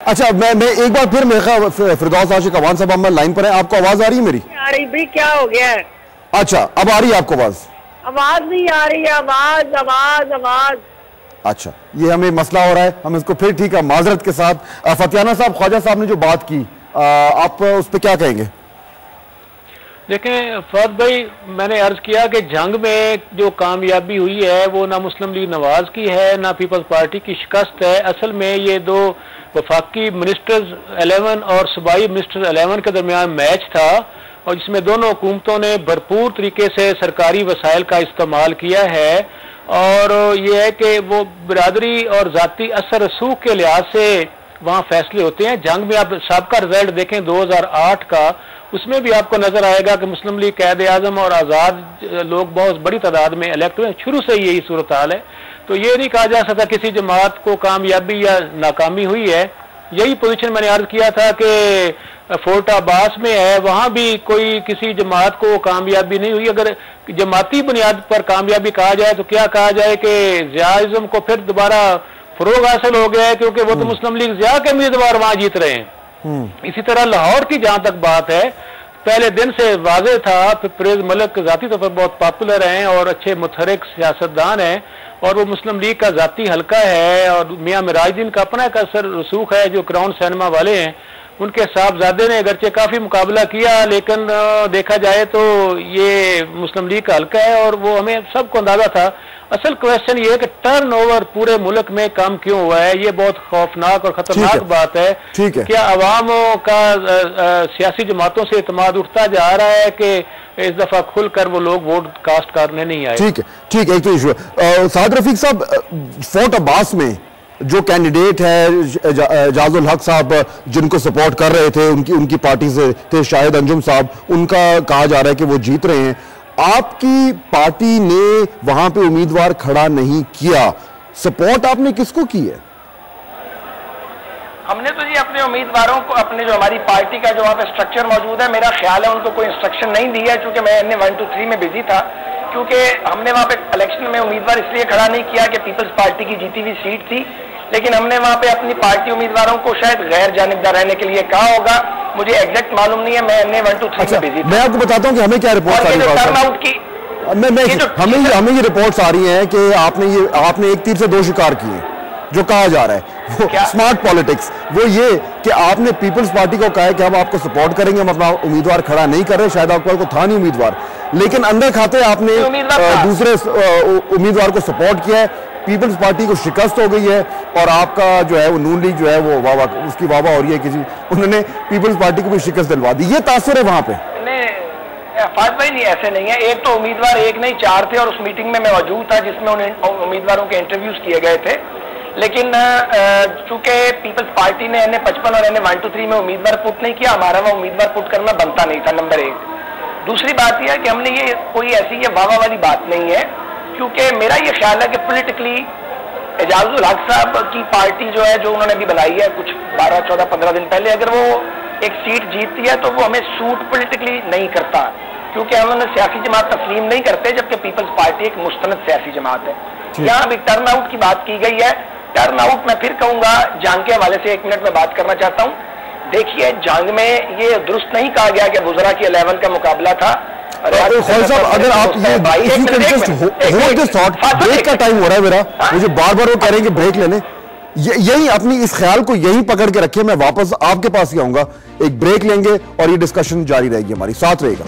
अच्छा, मैं एक बार फिर मेरे फिरदौस आशिक अवान साहब हमारे लाइन पर है। आपको आवाज आ रही है मेरी? आ रही भाई, क्या हो गया है? अच्छा, अब आ रही है आपको आवाज? आवाज नहीं आ रही है, आवाज आवाज आवाज। अच्छा, ये हमें मसला हो रहा है, हम इसको फिर ठीक है माजरत के साथ। फतियाना साहब, ख्वाजा साहब ने जो बात की, आप उस पर क्या कहेंगे? देखें फहद भाई, मैंने अर्ज किया कि जंग में जो कामयाबी हुई है वो ना मुस्लिम लीग नवाज की है ना पीपल्स पार्टी की शिकस्त है। असल में ये दो वफाकी मिनिस्टर्स 11 और सूबाई मिनिस्टर्स 11 के दरमियान मैच था, और जिसमें दोनों हुकूमतों ने भरपूर तरीके से सरकारी वसाइल का इस्तेमाल किया है। और ये है कि वो बिरादरी और ज़ाती असर रसूख के लिहाज से वहाँ फैसले होते हैं। जंग में आप सबका रिजल्ट देखें 2008 का, उसमें भी आपको नजर आएगा कि मुस्लिम लीग कायद आजम और आज़ाद लोग बहुत बड़ी तादाद में इलेक्ट हुए। शुरू से यही सूरत हाल है, तो ये नहीं कहा जा सकता किसी जमात को कामयाबी या नाकामी हुई है। यही पोजीशन मैंने अर्ज किया था कि फोर्ट अब्बास में है, वहां भी कोई किसी जमात को कामयाबी नहीं हुई। अगर जमाती बुनियाद पर कामयाबी कहा जाए तो क्या कहा जाए कि ज़ियाइज़्म को फिर दोबारा फरोग हासिल हो गया है, क्योंकि वो तो मुस्लिम लीग ज़िया के उम्मीदवार वहां जीत रहे हैं। इसी तरह लाहौर की जहां तक बात है, पहले दिन से वाज़ेह था, फिर परवेज़ मलिक ज़ाती तौर पर बहुत पॉपुलर हैं और अच्छे मुतहरिक सियासतदान हैं, और वो मुस्लिम लीग का ज़ाती हल्का है, और मियाँ मिराजुद्दीन का अपना एक असर रसूख है जो क्राउन सिनेमा वाले हैं। उनके साहबजादे ने अगरचे काफ़ी मुकाबला किया, लेकिन देखा जाए तो ये मुस्लिम लीग का हल्का है, और वो हमें सबको अंदाजा था। असल क्वेश्चन ये है कि टर्न ओवर पूरे मुल्क में कम क्यों हुआ है, ये बहुत खौफनाक और खतरनाक बात है। क्या अवामों का सियासी जमातों से इत्मीनान उठता जा रहा है कि इस दफा खुलकर वो लोग वोट कास्ट करने नहीं आए? ठीक है, ठीक है, एक तो इशू है। साद रफीक साहब, फोर्ट अब्बास में जो कैंडिडेट है जाजुल हक साहब, जिनको सपोर्ट कर रहे थे, उनकी पार्टी से थे शाहिद अंजुम साहब, उनका कहा जा रहा है कि वो जीत रहे हैं। आपकी पार्टी ने वहां पे उम्मीदवार खड़ा नहीं किया, सपोर्ट आपने किसको की है? हमने तो जी अपने उम्मीदवारों को, अपने जो हमारी पार्टी का जो वहाँ पे स्ट्रक्चर मौजूद है, मेरा ख्याल है उनको कोई इंस्ट्रक्शन नहीं दी है, क्योंकि मैं NA 1 2 3 में बिजी था। क्योंकि हमने वहाँ पे इलेक्शन में उम्मीदवार इसलिए खड़ा नहीं किया कि पीपल्स पार्टी की जीती हुई सीट थी, लेकिन हमने वहाँ पे अपनी पार्टी उम्मीदवारों को शायद गैर जानिबदार रहने के लिए कहा होगा। मुझे एग्जैक्ट मालूम नहीं है, मैं NA 1 2 3 में बिजी था। मैं आपको बताता हूँ कि हमें क्या रिपोर्ट आ रही है, हमें ये रिपोर्ट्स आ रही हैं कि आपने एक तीर से दो शिकार किए, जो कहा जा रहा है वो स्मार्ट पॉलिटिक्स। वो ये कि आपने पीपल्स पार्टी को कहा है कि हम आपको सपोर्ट करेंगे, हम अपना उम्मीदवार खड़ा नहीं कर रहे, शायद आपको था नहीं उम्मीदवार, लेकिन अंदर खाते आपने दूसरे उम्मीदवार को सपोर्ट किया है। पीपल्स पार्टी को शिकस्त हो गई है, और आपका जो है वो नून लीग जो है वो उसकी वाह हो रही है, किसी उन्होंने पीपल्स पार्टी को भी शिकस्त दिलवा दी। ये तासुर है वहां पे? फाज भाई नहीं, ऐसे नहीं है। एक तो उम्मीदवार एक नहीं 4 थे, और उस मीटिंग में मैं मौजूद था जिसमें उन उम्मीदवारों के इंटरव्यूज किए गए थे। लेकिन चूंकि पीपल्स पार्टी ने NA 55 और NA 1 2 3 में उम्मीदवार पुट नहीं किया, हमारा वह उम्मीदवार पुट करना बनता नहीं था, नंबर 1। दूसरी बात यह है कि हमने ये कोई ऐसी ये वाह वाली बात नहीं है, क्योंकि मेरा ये ख्याल है कि पॉलिटिकली एजाजुल हक साहब की पार्टी जो है, जो उन्होंने अभी बनाई है कुछ 12 14 15 दिन पहले, अगर वो एक सीट जीतती है तो वो हमें सूट पॉलिटिकली नहीं करता, क्योंकि हम उन्हें सियासी जमात तस्लीम नहीं करते, जबकि पीपल्स पार्टी एक मुस्तनद सियासी जमात है। यहाँ भी टर्न आउट की बात की गई है। टर्न आउट मैं फिर कहूंगा, जंग के हवाले से 1 मिनट में बात करना चाहता हूँ। देखिए, जंग में ये दुरुस्त नहीं कहा गया कि गुजरा की 11 का मुकाबला था। अगर आप ब्रेक का टाइम हो रहा है मेरा, मुझे बार बार वो कह रहे हैं कि ब्रेक लेने, यही अपनी इस ख्याल को यहीं पकड़ के रखिए। मैं वापस आपके पास ही आऊंगा, एक ब्रेक लेंगे और ये डिस्कशन जारी रहेगी, हमारी साथ रहेगा।